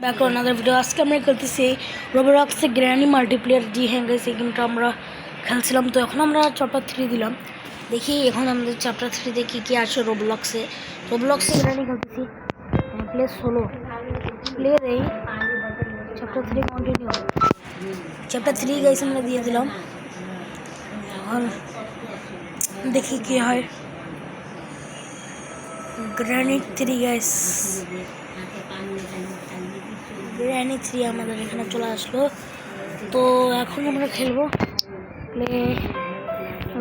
Back to another video. आज के আমরা খেলতেছি রোবলক্সে গ্র্যানি মাল্টিপ্লেয়ার। জি হ্যাঁ গাইস, এই গেমটা আমরা খেলছিলাম। তো এখন আমরা চ্যাপ্টার 3 দিলাম। দেখি এখন আমাদের চ্যাপ্টার 3 তে কি কি আছে রোবলক্সে গ্র্যানি খেলতেছি। প্লে সোলো প্লে দেই। Chapter 3 continue. চ্যাপ্টার 3 গাইস আমরা দিয়ে দিলাম। এখন দেখি কি হয়। গ্র্যানি 3 গাইস, গ্র্যানি 3 আমাদের এখানে চলে আসলো। তো এখন আমরা খেলবো প্লে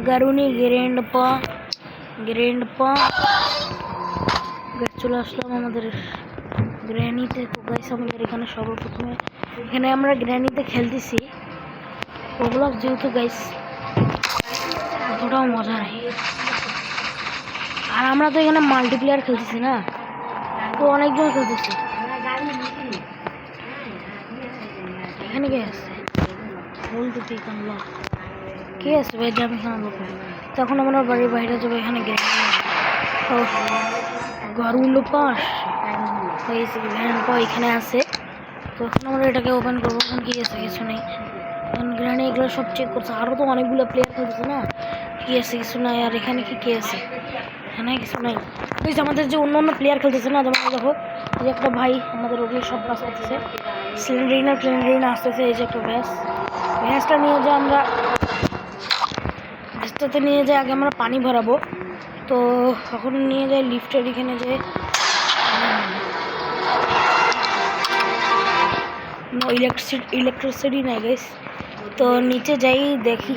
গারুনি গ্র্যান্ডপা চলে আসলাম আমাদের গ্র্যানিতে। তো গাইস আমাদের এখানে সর্বপ্রথমে এখানে আমরা গ্র্যানিতে খেলতেছি রোবলক্স, যেহেতু গাইস অতটাও মজা নেই। আর আমরা তো এখানে মাল্টিপ্লেয়ার খেলতেছি না, তো অনেকজন খেলতেছি। এখানে কে আছে বলতে পিক আনলক কে আছে ভাই? যে আমি এখানে বলবো তখন আমরা বাড়ির বাইরে যাবো। এখানে গরুন্ড পাস গ্র্যান্ডপা এখানে আছে। তো এখন আমরা এটাকে ওপেন করবো। এখন কি আছে? কিছু নেই। এখন গ্র্যান্ড এগুলো সব চেক করছে। আরও তো অনেকগুলো প্লেয়ার খেলতেছে না, কি আছে? কিছু নাই। আর এখানে কি আছে? এখানে কিছু নাই। বুঝছি আমাদের যে অন্য অন্য প্লেয়ার খেলতেছে না, যেমন দেখো এই যে একটা ভাই আমাদের ওগুলো সব কাজ করতেছে। সিলিন্ডারিনা আসতেছে। এই যে একটা ভ্যাসটা নিয়ে যে আমরা ভ্যাসটাতে নিয়ে যাই। আগে আমরা পানি ভরাবো। তো এখন নিয়ে যাই লিফটের এখানে যে ইলেকট্রিসিটি নাই গাইস। তো নিচে যাই, দেখি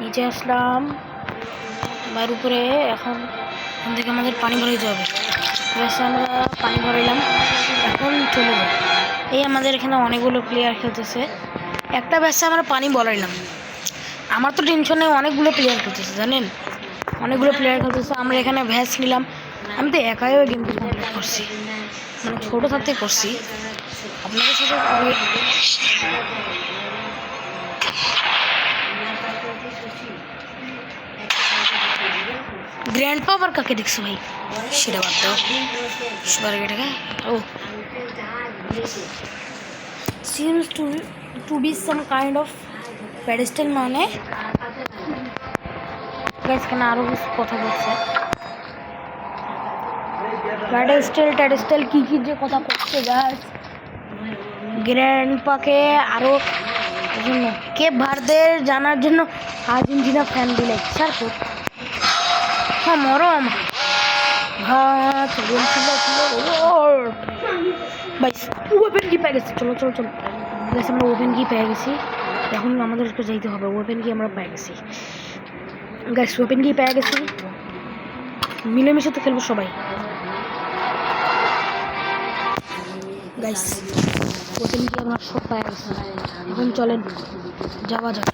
নিচে আসলাম বার উপরে। এখন এখান থেকে আমাদের পানি ভরাইতে হবে। আমরা পানি ভরাইলাম, এখন চলে যাই। এই আমাদের এখানে অনেকগুলো প্লেয়ার খেলতেছে। একটা ব্যাসে আমরা পানি ভরাইলাম। আমার তো টেনশন নেই, অনেকগুলো প্লেয়ার খেলতেছে জানেন, অনেকগুলো প্লেয়ার খেলতেছে। আমরা এখানে ভ্যাস নিলাম। আমি তো একাই ওই গেমটি কমপ্লিট করছি, মানে ছোটো থাকতে করছি। আপনাদের সাথে গ্র্যান্ডপা আবার কাকে দেখছো ভাই? সেটা বাদ দাও। এটাকে ও seems to be some kind of pedestal, মানে গাইস কেন আরো কিছু কথা বলছে। প্যাডেস্টাল কি যে কথা করছে গাইস। গ্র্যান্ডপাকে আরো জন্য কেপ ভার্দের জানার জন্য আর্জেন্টিনা ফ্যান দিলে স্যার তো হ্যাঁ মরম ভাত ভাই ওপেন কি পেয়ে গেছি। চলো গাইস আমরা ওপেন কি পেয়ে গেছি। এখন আমাদেরকে যাইতে হবে। ওপেন কি আমরা পেয়ে গেছি গাইস, ওপেন কি পেয়ে গেছি। মিলেমিশে তো খেলবো সবাই গাইস। ওপেন কি আমরা সব পেয়ে গেছি। এখন চলেন যাওয়া যাক।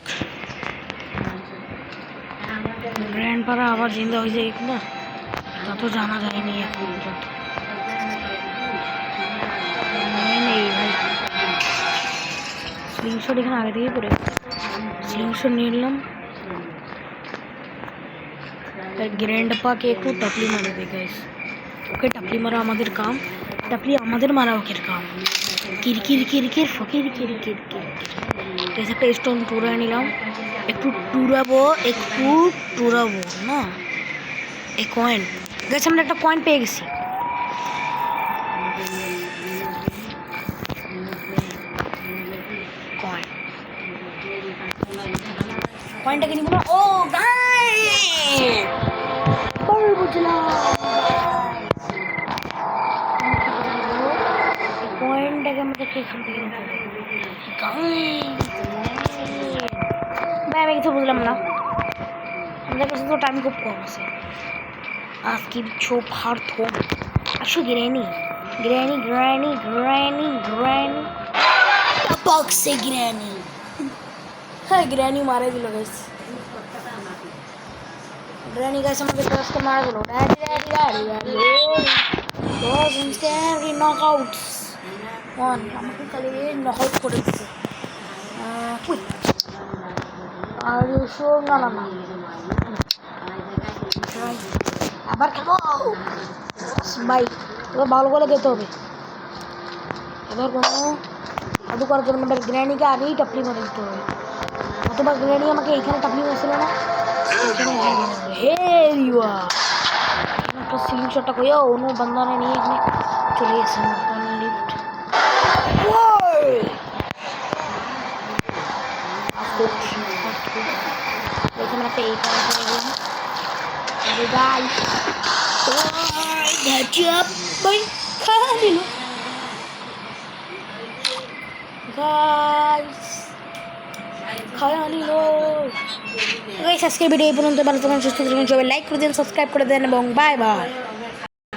গ্র্যান্ডপারা আবার জিন্দা হয়ে যায় না, তা তো জানা যায়নি এখন পর্যন্ত। স্লিংশট এখানে আগে থেকে পড়ে স্লিংশট নিয়ে নিলাম। গ্র্যান্ডপাকে একটু টাপলি মারা দেবে গাইস। ওকে টাপলি মারা আমাদের কাম, টাপলি আমাদের মারা ওকের কাম। কিরকির ফকির কিরকির একটা স্টোন টুরাই নিলাম। একটু টুরাবো না এই কয়েন গাইস। আমরা একটা কয়েন পেয়ে গেছি। কয়েনটাকে নিব না। ও বুঝলাম কয়েনটাকে আমাদেরকে এখান থেকে নিতে হবে। ভাই আমি কিছু বুঝলাম না, আমাদের কাছে তো টাইম খুব কম আছে। আজকে ছোপ হার থোপ আসো গ্র্যানি বক্সে গ্র্যানি। হ্যাঁ গ্র্যানি মারা দিল গাইস। গ্র্যানি গাইস আমাদের ফার্স্টে মারা দিল। ইনস্ট্যান্টলি নকআউটস ওয়ান আমাকে খালি নকআউট করে দিচ্ছে। আর শিওর না আবার খেলো ভাই। এবার ভালো করে দিতে হবে। এবার কোনো জাদু করার জন্য এবার গ্র্যানিকে আগেই টাপলি মারে দিতে হবে, অথবা গ্র্যানি আমাকে এইখানে টাপলি মারছিল না, হে রিওয়া একটা সিলিং শটটা কইও অন্য বান্দানে নিয়ে এখানে চলে গেছে লিফট। এখানে একটা এই কারণ করে গেলাম গাইস, ভাই খাওয়া দিল গাইস, খাওয়া নিল গাইস। আজকের ভিডিও এই পর্যন্ত, ভালো থাকুন, সুস্থ থাকুন, সবাই লাইক করে দিন, সাবস্ক্রাইব করে দেন এবং বাই বাই।